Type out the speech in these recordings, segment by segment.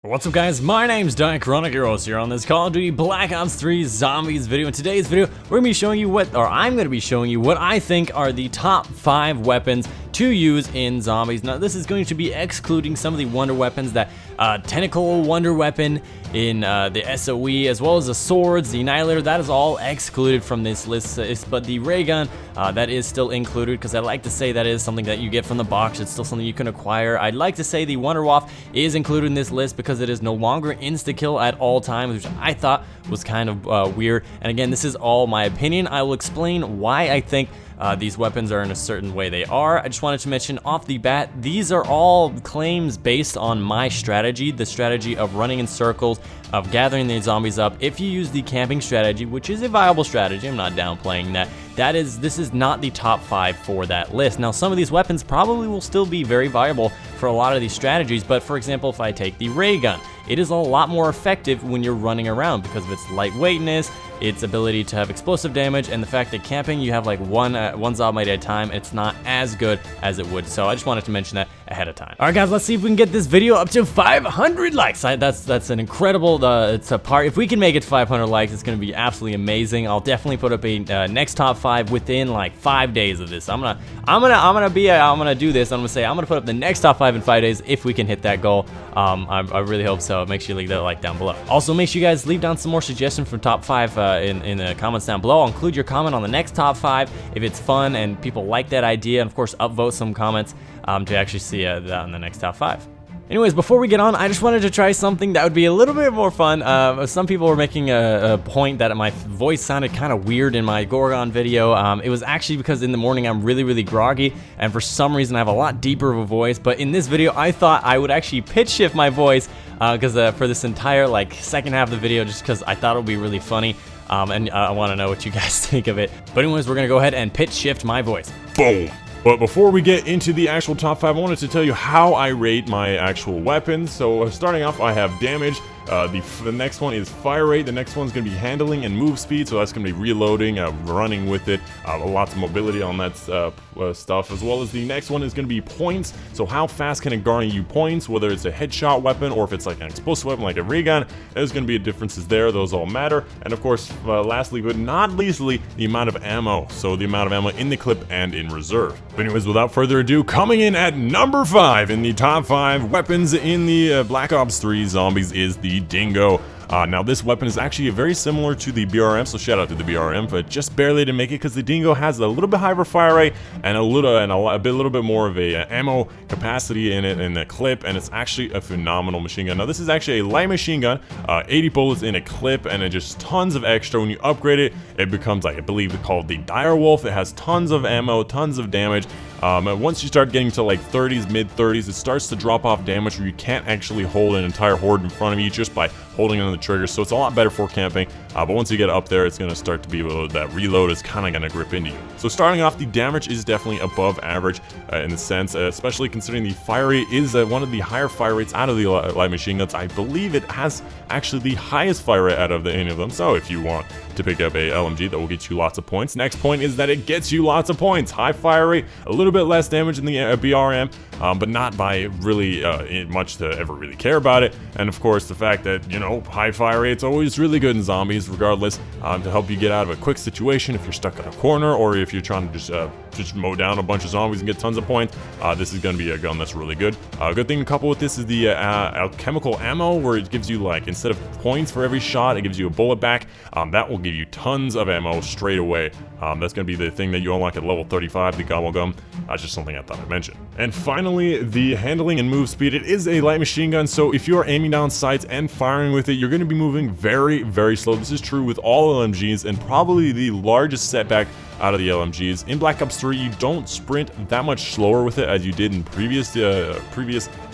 What's up guys, my name's Drakon here on this Call of Duty Black Ops 3 Zombies video. In today's video, we're going to be showing you I'm going to be showing you what I think are the top 5 weapons to use in zombies. Now this is going to be excluding some of the wonder weapons, that tentacle wonder weapon in the SOE, as well as the swords, the annihilator. That is all excluded from this list, but the ray gun, that is still included, because I like to say that is something that you get from the box. It's still something you can acquire. I'd like to say the wonder waff is included in this list because it is no longer insta-kill at all times, which I thought was kind of weird. And again, this is all my opinion. I will explain why I think these weapons are in a certain way they are. I just wanted to mention off the bat, these are all claims based on my strategy, the strategy of running in circles, of gathering these zombies up. If you use the camping strategy, which is a viable strategy, I'm not downplaying that, this is not the top 5 for that list. Now, some of these weapons probably will still be very viable for a lot of these strategies, but for example, if I take the ray gun, it is a lot more effective when you're running around because of its lightweightness, its ability to have explosive damage, and the fact that camping, you have like one zombie at a time. It's not as good as it would. So I just wanted to mention that ahead of time. All right, guys, let's see if we can get this video up to 500 likes. That's an incredible. It's a part. If we can make it to 500 likes, it's gonna be absolutely amazing. I'll definitely put up a next top 5 within like 5 days of this. I'm gonna do this. I'm gonna say I'm gonna put up the next top 5 in 5 days if we can hit that goal. I really hope so. Make sure you leave that like down below. Also, make sure you guys leave down some more suggestions for top 5 in the comments down below. I'll include your comment on the next top 5 if it's fun and people like that idea, and of course upvote some comments to actually see that in the next top 5. Anyways, before we get on, I just wanted to try something that would be a little bit more fun. Some people were making a point that my voice sounded kind of weird in my Gorgon video. It was actually because in the morning I'm really groggy, and for some reason I have a lot deeper of a voice. But in this video, I thought I would actually pitch shift my voice because for this entire second half of the video, just because I thought it would be really funny. And I want to know what you guys think of it. But anyways, we're gonna go ahead and pitch shift my voice. Boom. But before we get into the actual top 5, I wanted to tell you how I rate my actual weapons. So starting off, I have damage. The next one is fire rate. The next one's going to be handling and move speed. So that's going to be reloading, running with it, lots of mobility on that stuff. As well as the next one is going to be points. So how fast can it garner you points, whether it's a headshot weapon or if it's like an explosive weapon like a ray gun. There's going to be differences there. Those all matter. And of course, lastly but not leastly, the amount of ammo. So the amount of ammo in the clip and in reserve. But anyways, without further ado, coming in at number 5 in the top 5 weapons in the Black Ops 3 Zombies is the Dingo. Now this weapon is actually very similar to the BRM, so shout out to the BRM, but just barely to make it because the Dingo has a little bit higher fire rate and a little bit more of a ammo capacity in it in the clip, and it's actually a phenomenal machine gun. Now this is actually a light machine gun, 80 bullets in a clip, and it just tons of extra. When you upgrade it, it becomes I believe it's called the Dire Wolf. It has tons of ammo, tons of damage. And once you start getting to like 30s, mid 30s, it starts to drop off damage where you can't actually hold an entire horde in front of you just by holding on the trigger. So it's a lot better for camping. But once you get up there, it's going to start to be able to, that reload is kind of going to grip into you. So starting off, the damage is definitely above average in the sense, especially considering the fire rate is one of the higher fire rates out of the light machine guns. I believe it has actually the highest fire rate out of any of them. So if you want to pick up a LMG, that will get you lots of points. Next point is that it gets you lots of points. High fire rate, a little bit less damage in the BRM, but not by really much to ever really care about it. And of course, the fact that, you know, high fire rate's always really good in zombies, regardless, to help you get out of a quick situation if you're stuck in a corner or if you're trying to just mow down a bunch of zombies and get tons of points. This is going to be a gun that's really good. A good thing to couple with this is the alchemical ammo, where it gives you, like, instead of points for every shot, it gives you a bullet back. That will give you tons of ammo straight away. That's going to be the thing that you unlock at level 35, the gobble gum. That's just something I thought I'd mention. And finally, the handling and move speed. It is a light machine gun, so if you're aiming down sights and firing with it, you're going to be moving very slow. This is true with all LMGs, and probably the largest setback out of the LMGs. In Black Ops 3, you don't sprint that much slower with it as you did in previous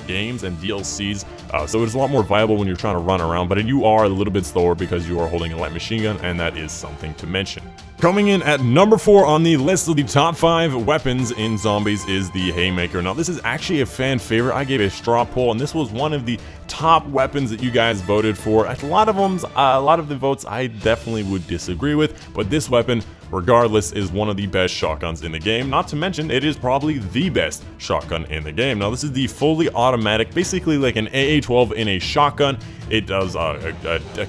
games and DLCs, so it's a lot more viable when you're trying to run around, but you are a little bit slower because you are holding a light machine gun, and that is something to mention. Coming in at number 4 on the list of the top 5 weapons in zombies is the Haymaker. Now this is actually a fan favorite. I gave a straw poll and this was one of the top weapons that you guys voted for. A lot of the votes I definitely would disagree with, but this weapon, regardless, is one of the best shotguns in the game. Not to mention, it is probably the best shotgun in the game. Now this is the fully automatic, basically like an AA-12 in a shotgun. It does a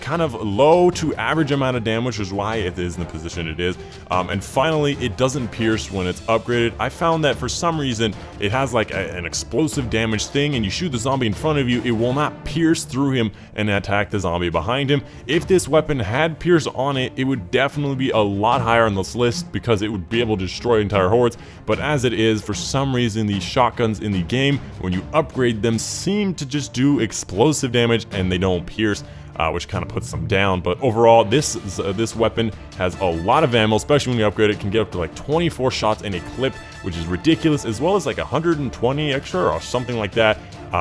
kind of low to average amount of damage, which is why it is in the position it is. And finally, it doesn't pierce when it's upgraded. I found that for some reason, it has like an explosive damage thing, and you shoot the zombie in front of you, it will not pierce through him and attack the zombie behind him. If this weapon had pierce on it, it would definitely be a lot higher on this list because it would be able to destroy entire hordes. But as it is, for some reason, these shotguns in the game, when you upgrade them, seem to just do explosive damage and they don't pierce, which kind of puts them down. But overall, this weapon has a lot of ammo, especially when you upgrade it. It can get up to like 24 shots in a clip, which is ridiculous, as well as like 120 extra or something like that,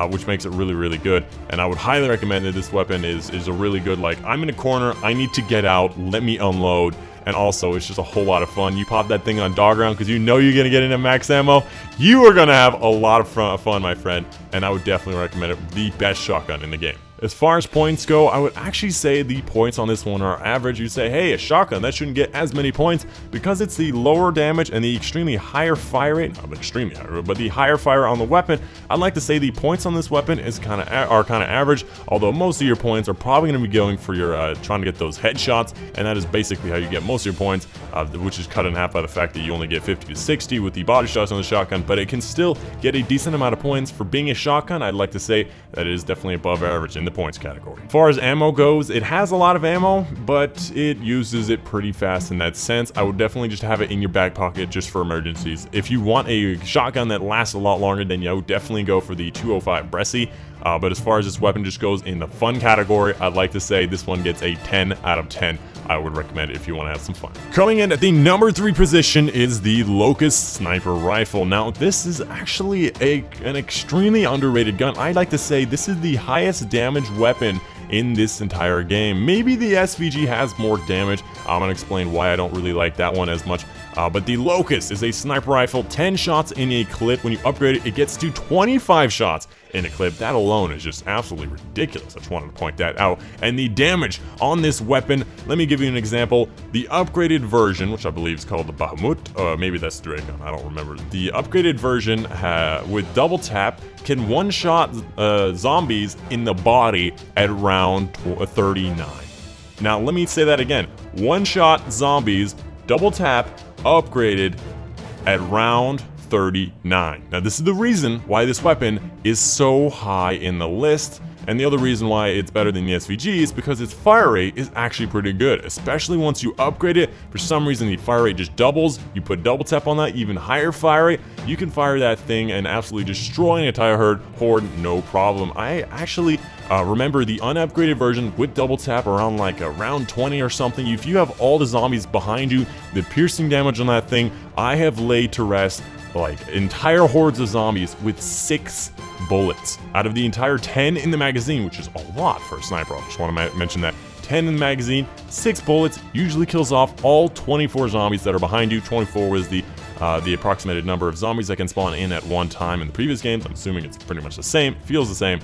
which makes it really, really good. And I would highly recommend that this weapon is a really good, like, I'm in a corner, I need to get out, let me unload. And also, it's just a whole lot of fun. You pop that thing on dog round because you know you're going to get into max ammo. You are going to have a lot of fun, my friend. And I would definitely recommend it. The best shotgun in the game. As far as points go, I would actually say the points on this one are average. You'd say, hey, a shotgun, that shouldn't get as many points because it's the lower damage and the extremely higher fire rate. Not extremely higher, but the higher fire on the weapon. I'd like to say the points on this weapon are kind of average, although most of your points are probably going to be going for your trying to get those headshots, and that is basically how you get most of your points, which is cut in half by the fact that you only get 50 to 60 with the body shots on the shotgun, but it can still get a decent amount of points for being a shotgun. I'd like to say that it is definitely above average in the points category. As far as ammo goes, it has a lot of ammo, but it uses it pretty fast in that sense. I would definitely just have it in your back pocket just for emergencies. If you want a shotgun that lasts a lot longer, then I would definitely go for the 205 Brecci. But as far as this weapon just goes in the fun category, I'd like to say this one gets a 10 out of 10. I would recommend it if you want to have some fun. Coming in at the number 3 position is the Locus sniper rifle. Now, this is actually an extremely underrated gun. I'd like to say this is the highest damage weapon in this entire game. Maybe the SVG has more damage. I'm gonna explain why I don't really like that one as much. But the Locus is a sniper rifle, 10 shots in a clip. When you upgrade it, it gets to 25 shots in a clip. That alone is just absolutely ridiculous. I just wanted to point that out. And the damage on this weapon, let me give you an example. The upgraded version, which I believe is called the Bahamut, maybe that's Drakon, I don't remember. The upgraded version with double tap can one-shot zombies in the body at round 39. Now, let me say that again. One-shot zombies, double tap, upgraded at round 39. Now this is the reason why this weapon is so high in the list, and the other reason why it's better than the SVG is because its fire rate is actually pretty good, especially once you upgrade it. For some reason the fire rate just doubles. You put double tap on that, even higher fire rate, you can fire that thing and absolutely destroy an entire horde no problem. I actually remember the unupgraded version with double tap around like round 20 or something. If you have all the zombies behind you, the piercing damage on that thing, I have laid to rest like entire hordes of zombies with 6 bullets out of the entire 10 in the magazine, which is a lot for a sniper. I just want to mention that. 10 in the magazine, 6 bullets usually kills off all 24 zombies that are behind you. 24 was the approximated number of zombies that can spawn in at one time in the previous games. I'm assuming it's pretty much the same, feels the same.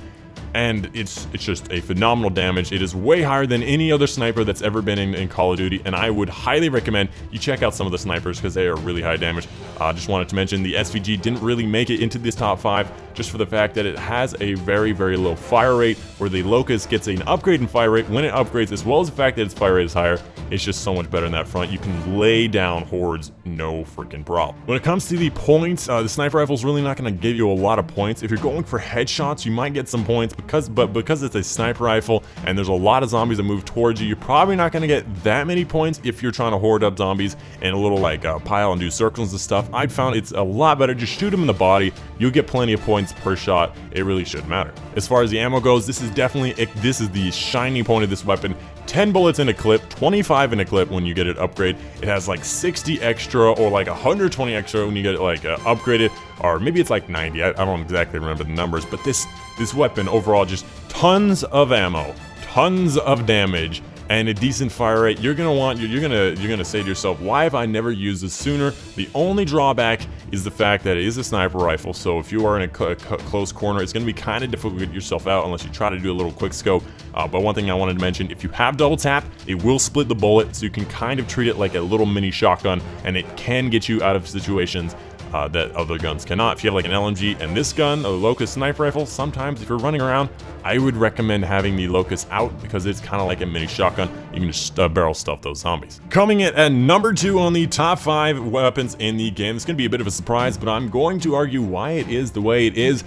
And it's just a phenomenal damage. It is way higher than any other sniper that's ever been in Call of Duty, and I would highly recommend you check out some of the snipers because they are really high damage. Just wanted to mention the SVG didn't really make it into this top 5 just for the fact that it has a very, very low fire rate, where the Locus gets an upgrade in fire rate when it upgrades, as well as the fact that its fire rate is higher. It's just so much better in that front. You can lay down hordes, no freaking problem. When it comes to the points, the sniper rifle is really not going to give you a lot of points. If you're going for headshots, you might get some points because it's a sniper rifle and there's a lot of zombies that move towards you, you're probably not going to get that many points if you're trying to hoard up zombies in a little like pile and do circles and stuff. I've found it's a lot better just shoot them in the body. You'll get plenty of points per shot. It really shouldn't matter. As far as the ammo goes, this is the shining point of this weapon. 10 bullets in a clip, 25 in a clip when you get it upgrade. It has like 60 extra or like 120 extra when you get it like upgraded, or maybe it's like 90. I don't exactly remember the numbers, but this weapon overall just tons of ammo, tons of damage, and a decent fire rate, you're gonna say to yourself, why have I never used this sooner? The only drawback is the fact that it is a sniper rifle, so if you are in a close corner, it's gonna be kind of difficult to get yourself out unless you try to do a little quick scope. But one thing I wanted to mention, if you have double tap, it will split the bullet, so you can kind of treat it like a little mini shotgun, and it can get you out of situations that other guns cannot. If you have like an LMG and this gun, a Locus sniper rifle, sometimes if you're running around, I would recommend having the Locus out because it's kind of like a mini shotgun. You can just barrel stuff those zombies. Coming in at number 2 on the top 5 weapons in the game. It's going to be a bit of a surprise, but I'm going to argue why it is the way it is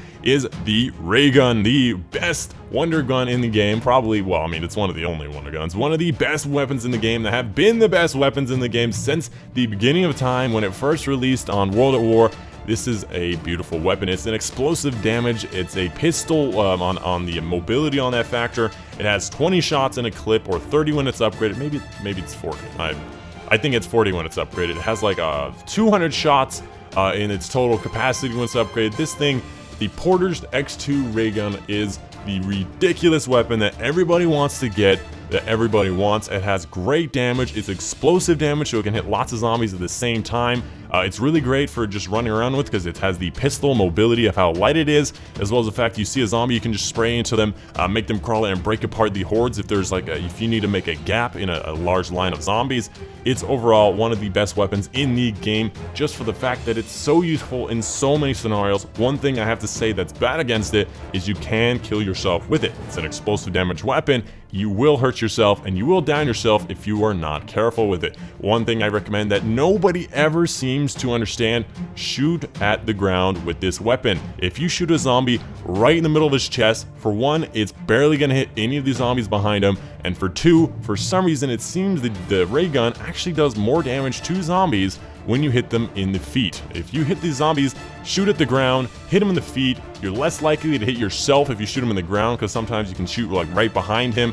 the ray gun, the best wonder gun in the game. Probably, well, I mean, it's one of the only wonder guns. One of the best weapons in the game that have been the best weapons in the game since the beginning of time when it first released on World at War. This is a beautiful weapon. It's an explosive damage. It's a pistol on the mobility on that factor. It has 20 shots in a clip, or 30 when it's upgraded. Maybe it's 40. I think it's 40 when it's upgraded. It has like 200 shots in its total capacity when it's upgraded. This thing, the Porter's X2 ray gun, is the ridiculous weapon that everybody wants to get, that everybody wants. It has great damage. It's explosive damage, so it can hit lots of zombies at the same time. It's really great for just running around with because it has the pistol mobility of how light it is, as well as the fact you see a zombie, you can just spray into them, make them crawl in and break apart the hordes if there's like if you need to make a gap in a large line of zombies. It's overall one of the best weapons in the game, just for the fact that it's so useful in so many scenarios. One thing I have to say that's bad against it is you can kill yourself with it. It's an explosive damage weapon. You will hurt yourself and you will down yourself if you are not careful with it. One thing I recommend that nobody ever seems to understand: shoot at the ground with this weapon. If you shoot a zombie right in the middle of his chest, for one, it's barely gonna hit any of the zombies behind him, and for two, for some reason it seems that the ray gun actually does more damage to zombies when you hit them in the feet. If you hit these zombies, shoot at the ground, hit them in the feet, you're less likely to hit yourself if you shoot them in the ground, because sometimes you can shoot like right behind him.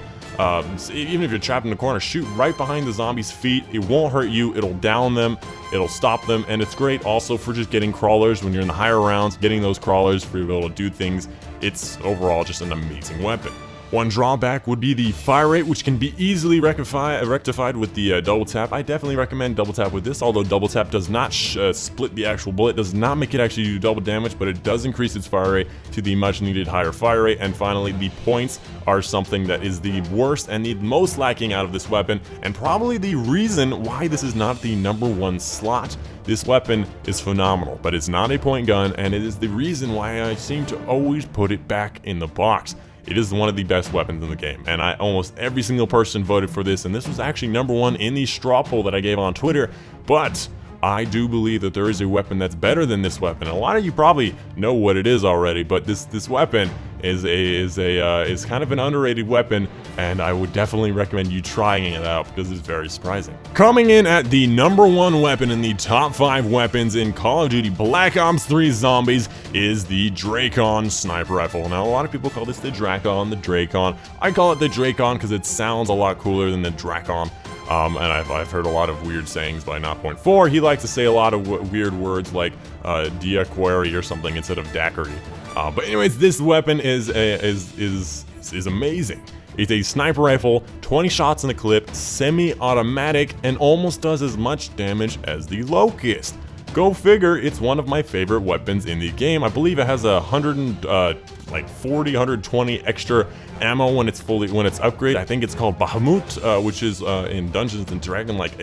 Even if you're trapped in the corner, shoot right behind the zombie's feet. It won't hurt you, it'll down them, it'll stop them, and it's great also for just getting crawlers when you're in the higher rounds, getting those crawlers for you to be able to do things. It's overall just an amazing weapon. One drawback would be the fire rate, which can be easily rectified with the double tap. I definitely recommend double tap with this, although double tap does not split the actual bullet, does not make it actually do double damage, but it does increase its fire rate to the much needed higher fire rate. And finally, the points are something that is the worst and the most lacking out of this weapon, and probably the reason why this is not the #1 slot. This weapon is phenomenal, but it's not a point gun, and it is the reason why I seem to always put it back in the box. It is one of the best weapons in the game, and almost every single person voted for this, and this was actually #1 in the straw poll that I gave on Twitter. But I do believe that there is a weapon that's better than this weapon. A lot of you probably know what it is already, but this weapon is kind of an underrated weapon, and I would definitely recommend you trying it out because it's very surprising. Coming in at the #1 weapon in the top 5 weapons in Call of Duty Black Ops 3 Zombies is the Drakon sniper rifle. Now, a lot of people call this the Drakon, the Drakon. I call it the Drakon because it sounds a lot cooler than the Drakon. And I've heard a lot of weird sayings by Not.4. He likes to say a lot of weird words like Diaquari or something instead of Daiquiri. But anyways, this weapon is amazing. It's a sniper rifle, 20 shots in a clip, semi-automatic, and almost does as much damage as the Locust. Go figure, it's one of my favorite weapons in the game. I believe it has 120 extra ammo when it's upgraded. I think it's called Bahamut, which is in Dungeons and Dragons like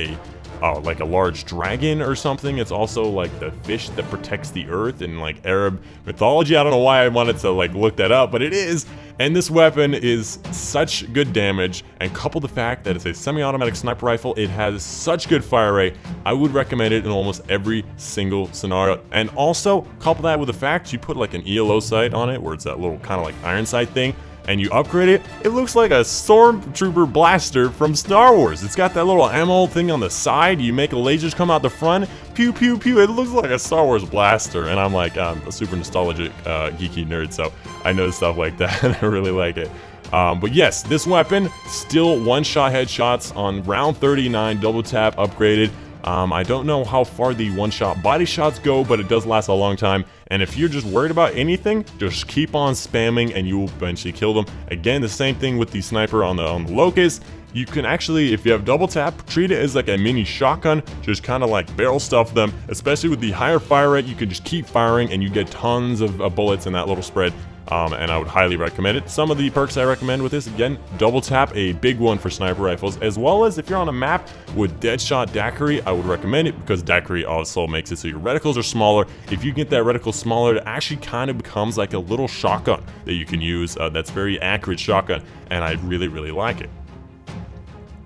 a large dragon or something. It's also like the fish that protects the earth in like Arab mythology. I don't know why I wanted to like look that up, but it is. And this weapon is such good damage, and couple the fact that it's a semi-automatic sniper rifle, it has such good fire rate. I would recommend it in almost every single scenario. And also couple that with the fact you put like an ELO sight on it, where it's that little kind of like iron sight thing, and you upgrade it, it looks like a stormtrooper blaster from Star Wars. It's got that little ammo thing on the side. You make lasers come out the front, pew pew pew. It looks like a Star Wars blaster, and I'm like a super nostalgic geeky nerd, so I know stuff like that and I really like it. But yes, this weapon still one-shot headshots on round 39, double tap upgraded. I don't know how far the one-shot body shots go, but it does last a long time. And if you're just worried about anything, just keep on spamming and you will eventually kill them. Again, the same thing with the sniper on the Locus. You can actually, if you have double tap, treat it as like a mini shotgun, just kind of like barrel stuff them. Especially with the higher fire rate, you can just keep firing and you get tons of bullets in that little spread. And I would highly recommend it. Some of the perks I recommend with this, again, double tap, a big one for sniper rifles, as well as if you're on a map with Deadshot Daiquiri, I would recommend it because Daiquiri also makes it so your reticles are smaller. If you get that reticle smaller, it actually kind of becomes like a little shotgun that you can use. That's very accurate shotgun, and I really, really like it.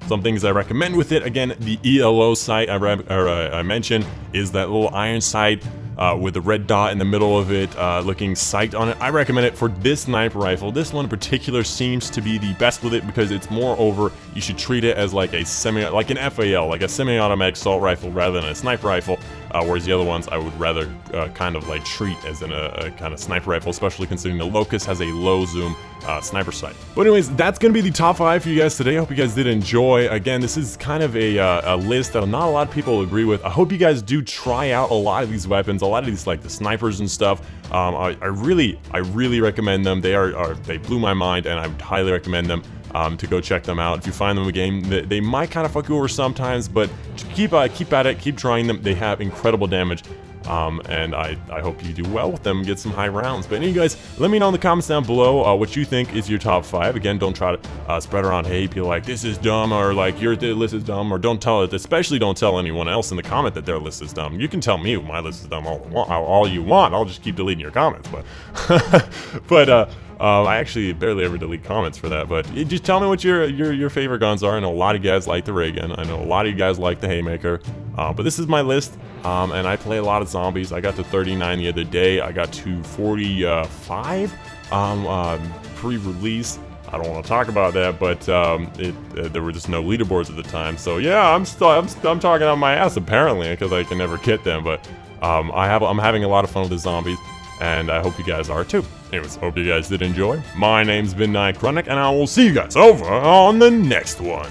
Some things I recommend with it, again, the ELO sight I mentioned is that little iron sight with the red dot in the middle of it, looking sight on it. I recommend it for this sniper rifle. This one in particular seems to be the best with it because it's moreover, you should treat it as like a like an FAL, like a semi-automatic assault rifle rather than a sniper rifle. Whereas the other ones I would rather kind of like treat as in a kind of sniper rifle, especially considering the Locus has a low zoom sniper sight. But anyways, that's going to be the top 5 for you guys today. I hope you guys did enjoy. Again, this is kind of a list that not a lot of people agree with. I hope you guys do try out a lot of these weapons, a lot of these like the snipers and stuff. I really recommend them. They blew my mind, and I would highly recommend them. To go check them out. If you find them in the game, they might kind of fuck you over sometimes, but keep at it, keep trying them. They have incredible damage, and I hope you do well with them and get some high rounds. But anyway, guys, let me know in the comments down below what you think is your top 5. Again, don't try to spread around hate, be like, this is dumb, or like, your list is dumb, or don't tell it, especially don't tell anyone else in the comment that their list is dumb. You can tell me my list is dumb all you want. I'll just keep deleting your comments, but I actually barely ever delete comments for that, but just tell me what your favorite guns are. I know a lot of you guys like the ray gun. I know a lot of you guys like the Haymaker, but this is my list, and I play a lot of zombies. I got to 39 the other day. I got to 45 pre-release. I don't want to talk about that, but there were just no leaderboards at the time. So yeah, I'm talking on my ass apparently because I can never get them. But I'm having a lot of fun with the zombies, and I hope you guys are too. Anyways, hope you guys did enjoy. My name's been Chronic, and I will see you guys over on the next one.